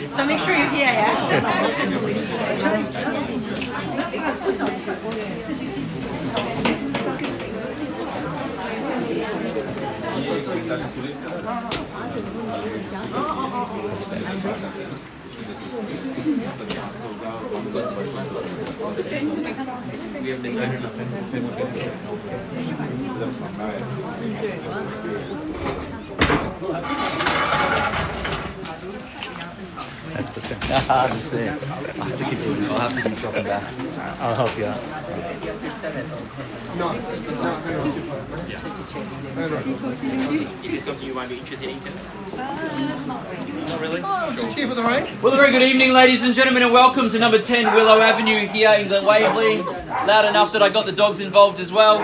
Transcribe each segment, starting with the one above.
So make sure you're here, yeah? That's the same. That's it. I have to keep doing it. I'll have to keep dropping back. I'll help you out. Is it something you might be interested in? Not really? Just here for the rain. Well, a very good evening, ladies and gentlemen, and welcome to number 10 Willow Avenue here in Glen Waverley. Loud enough that I got the dogs involved as well.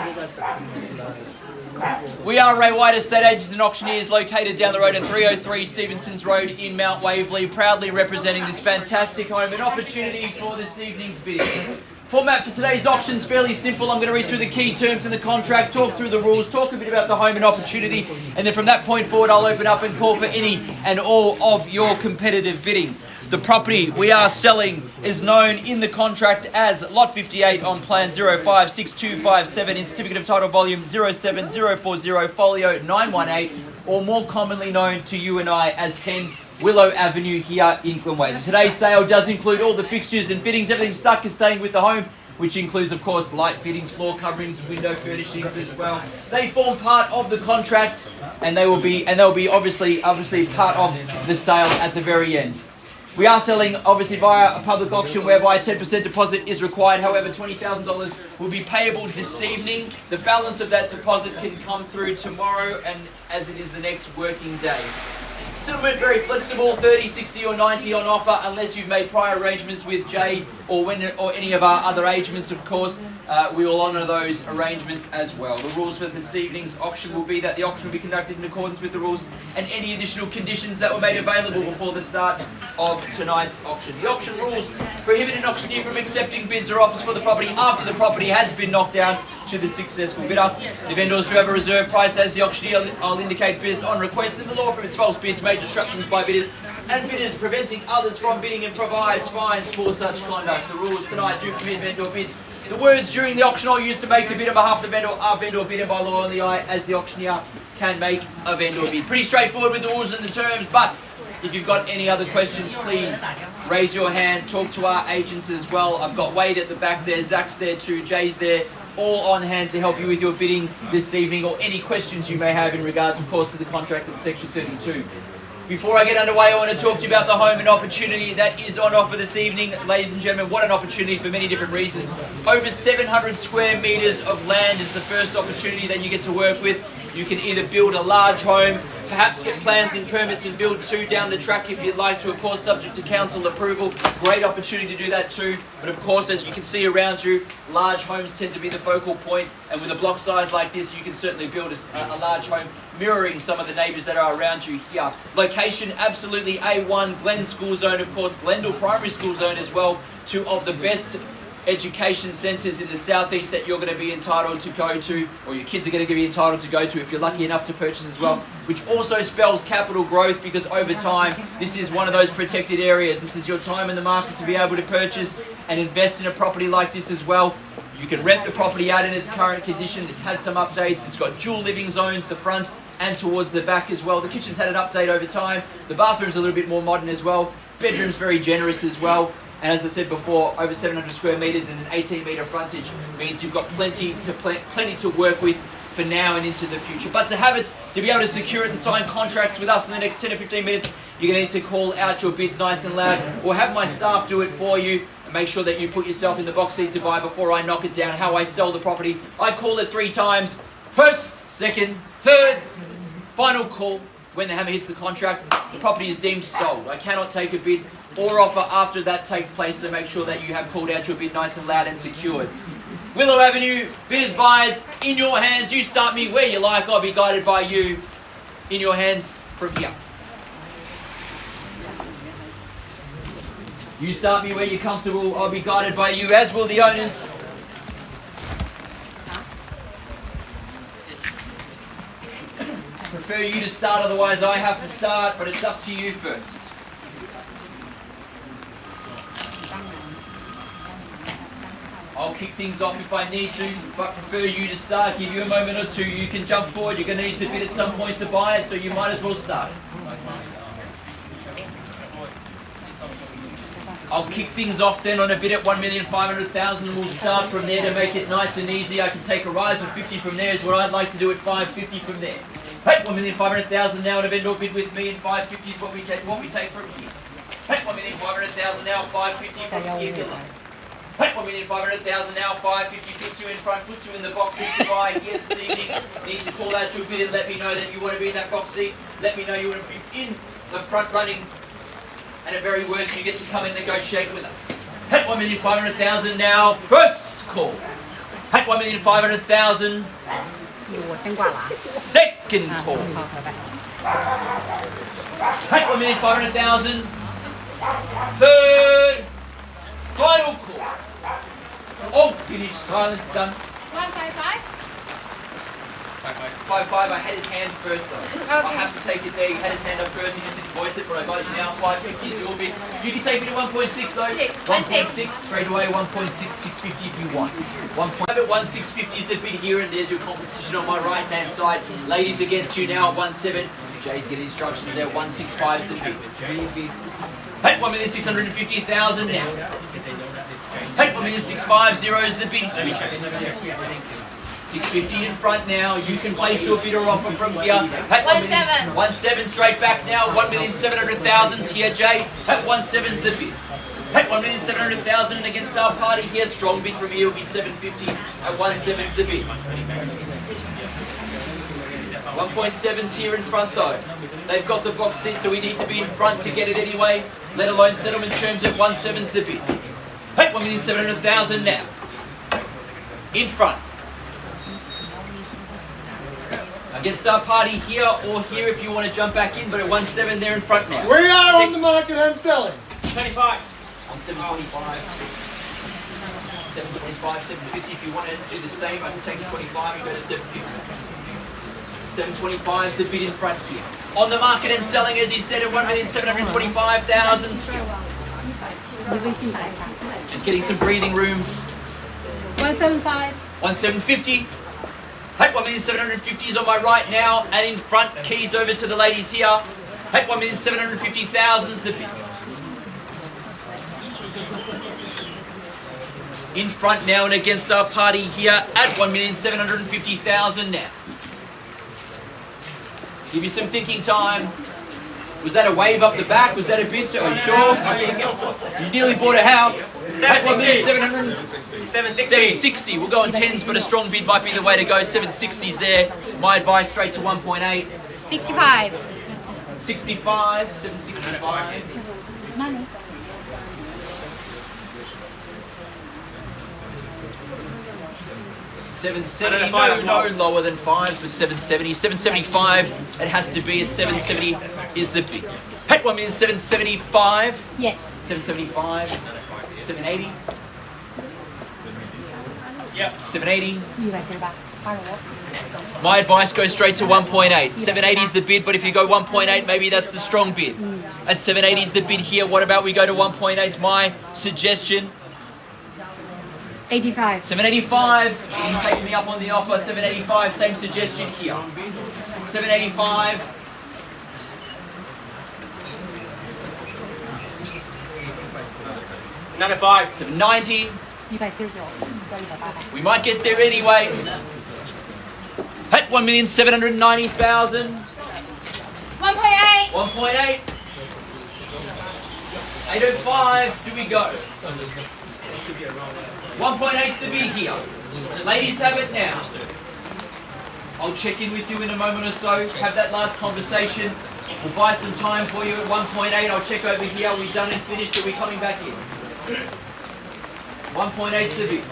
We are Ray White Estate Agents and Auctioneers, located down the road at 303 Stevenson's Road in Mount Waverley, proudly representing this fantastic home and opportunity for this evening's bidding. Format for today's auction is fairly simple. I'm going to read through the key terms in the contract, talk through the rules, talk a bit about the home and opportunity, and then from that point forward I'll open up and call for any and all of your competitive bidding. The property we are selling is known in the contract as Lot 58 on Plan 056257 in Certificate of Title Volume 07040 Folio 918, or more commonly known to you and I as 10 Willow Avenue here in Glen Waverley. Today's sale does include all the fixtures and fittings. Everything stuck is staying with the home, which includes, of course, light fittings, floor coverings, window furnishings as well. They form part of the contract, and they'll be obviously part of the sale at the very end. We are selling, obviously, via a public auction whereby a 10% deposit is required. However, $20,000 will be payable this evening. The balance of that deposit can come through tomorrow, and as it is the next working day. Settlement very flexible, 30, 60 or 90 on offer, unless you've made prior arrangements with Jay or any of our other agents, of course. We will honour those arrangements as well. The rules for this evening's auction will be that the auction will be conducted in accordance with the rules and any additional conditions that were made available before the start of tonight's auction. The auction rules prohibit an auctioneer from accepting bids or offers for the property after the property has been knocked down to the successful bidder. The vendors do have a reserve price as the auctioneer. I'll indicate bids on request, and the law prohibits false bids, major disruptions by bidders, and bidders preventing others from bidding, and provides fines for such conduct. The rules tonight do permit vendor bids. The words during the auction are used to make a bid on behalf of the vendor are vendor bidden by law on the eye, as the auctioneer can make a vendor bid. Pretty straightforward with the rules and the terms, but if you've got any other questions, please raise your hand, talk to our agents as well. I've got Wade at the back there, Zach's there too, Jay's there, all on hand to help you with your bidding this evening, or any questions you may have in regards, of course, to the contract in Section 32. Before I get underway, I want to talk to you about the home and opportunity that is on offer this evening. Ladies and gentlemen, what an opportunity for many different reasons. Over 700 square metres of land is the first opportunity that you get to work with. You can either build a large home, perhaps get plans and permits and build two down the track if you'd like to, of course subject to council approval. Great opportunity to do that too. But of course, as you can see around you, large homes tend to be the focal point, and with a block size like this, you can certainly build a large home mirroring some of the neighbours that are around you here. Location, absolutely A1, Glen School Zone, of course, Glendale Primary School Zone as well, two of the best education centres in the southeast that you're going to be entitled to go to, or your kids are going to be entitled to go to if you're lucky enough to purchase as well, which also spells capital growth, because over time this is one of those protected areas. This is your time in the market to be able to purchase and invest in a property like this as well. You can rent the property out in its current condition. It's had some updates. It's got dual living zones, the front and towards the back as well. The kitchen's had an update over time. The bathroom's a little bit more modern as well. Bedroom's very generous as well. And as I said before, over 700 square metres and an 18-metre frontage means you've got plenty to work with for now and into the future. But to be able to secure it and sign contracts with us in the next 10 or 15 minutes, you're going to need to call out your bids nice and loud, or have my staff do it for you. And make sure that you put yourself in the box seat to buy before I knock it down. How I sell the property, I call it 3 times. First, second, third, final call. When the hammer hits the contract, the property is deemed sold. I cannot take a bid or offer after that takes place, so make sure that you have called out your bid nice and loud and secured. Willow Avenue, bidders, buyers, in your hands. You start me where you like. I'll be guided by you. In your hands from here. You start me where you're comfortable. I'll be guided by you, as will the owners. prefer you to start, otherwise I have to start, but it's up to you first. I'll kick things off if I need to, but prefer you to start. Give you a moment or two. You can jump forward. You're going to need to bid at some point to buy it, so you might as well start. I'll kick things off then on a bid at 1,500,000. We'll start from there to make it nice and easy. I can take a rise of 50 from there is what I'd like to do at 550 from there. Hey, 1,500,000 now and a vendor bid with me, and 550 is what we take from here. Hey, 1,500,000 now, 550 from here. Hey, 1,500,000 now, 550 puts you in front, puts you in the box seat to buy here this evening. Need to call out your bid and let me know that you want to be in that box seat. Let me know you want to be in the front running. And at very worst, you get to come and negotiate with us. Hey, 1,500,000 now, first call. Hey, 1,500,000. Second call. Hey, 1,500,000. Third. Final call. Oh, finish, silent, done. 155. 5-5, I had his hand first though. Okay. I have to take it there. He had his hand up first, he just didn't voice it, but I got it now. 550 is your bid. You can take me to 1.6 though. 1.6, straight away, 1.6, 650 if you want. 1.650 is the bid here, and there's your competition on my right hand side. Ladies against you now at 1.7. Jay's getting instructions there, 1.65 is the bid. Hey, 1,650,000 now. Hey, 1,650 is the bid. 650 in front now. You can place your bid or offer from here. Hey, 1.7. 1.7 straight back now. 1,700,000's here, Jay. Hey, 1.7's the bid. Hey, 1,700,000 against our party here. Strong bid from here will be 750. At 1.7's the bid. 1.7's here in front though. They've got the box seat, so we need to be in front to get it anyway. Let alone settlement terms at 1.7's the bid. Hey, 1,700,000 now. In front. Against our party here or here if you want to jump back in, but at 1.7 they're in front now. We are on the market and selling. 25. On 725. 725, 750. If you want to do the same, I can take you 25 and go to 750. 725 is the bid in front here. On the market and selling, as he said, at 1,725,000. Just getting some breathing room. 175. 1,750. Hey, 1,750 is on my right now, and in front, keys over to the ladies here. Hey, 1,750,000 is the bid. In front now and against our party here at 1,750,000 now. Give you some thinking time. Was that a wave up the back? Was that a bid? Are you sure? You nearly bought a house. At 760. We'll go on 10s, but a strong bid might be the way to go. 760's there. My advice, straight to 1.8. 65. 65. 765. It's money. 770, no lower than 5s, but 770. 775, it has to be at 770 is the bid. Hey, 1,775. Yes. 775. 780. Yep. 780. My advice, goes straight to 1.8. 780 is the bid, but if you go 1.8, maybe that's the strong bid. At 780 is the bid here. What about we go to 1.8? It's my suggestion. 85. 785, you can take me up on the offer. 785, same suggestion here. 785. 95. 790. We might get there anyway. At 1,790,000. 1.8. 1.8. 805, do we go? 1.8's the bid here. Ladies have it now. I'll check in with you in a moment or so. Have that last conversation. We'll buy some time for you at 1.8. I'll check over here. Are we done and finished? Are we coming back in? 1.8's the bid.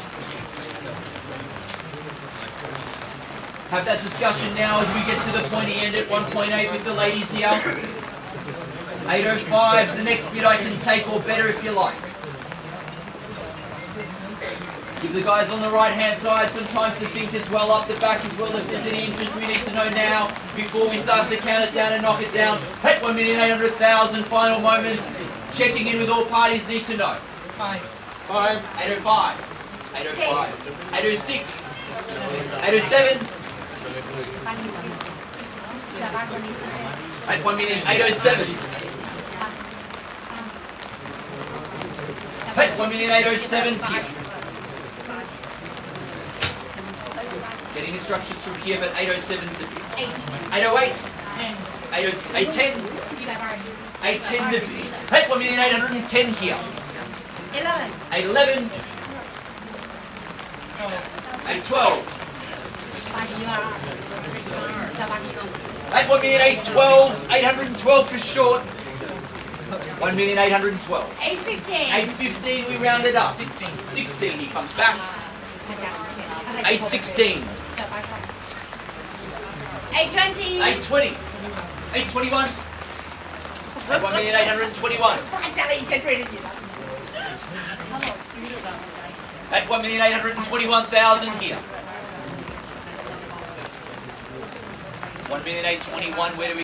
Have that discussion now as we get to the pointy end at 1.8 with the ladies here. 805's the next bid I can take, or better if you like. Give the guys on the right hand side some time to think as well, up the back as well. If there's any interest, we need to know now before we start to count it down and knock it down. At 1,800,000, final moments. Checking in with all parties, need to know. 5. 805, 805, 806, 807, at 1,807. At 1,807's here. Getting instructions from here, but 807's the bid. 808, 810, 810 the bid. At 1,810 here. 11. 811, 812. At 1,812, 812 for short. 1,812. 815. 815, we round it up. 16, he comes back. 816. 820. 820. 821. At 1,821. At 1,821,000 here. 1,821, where do we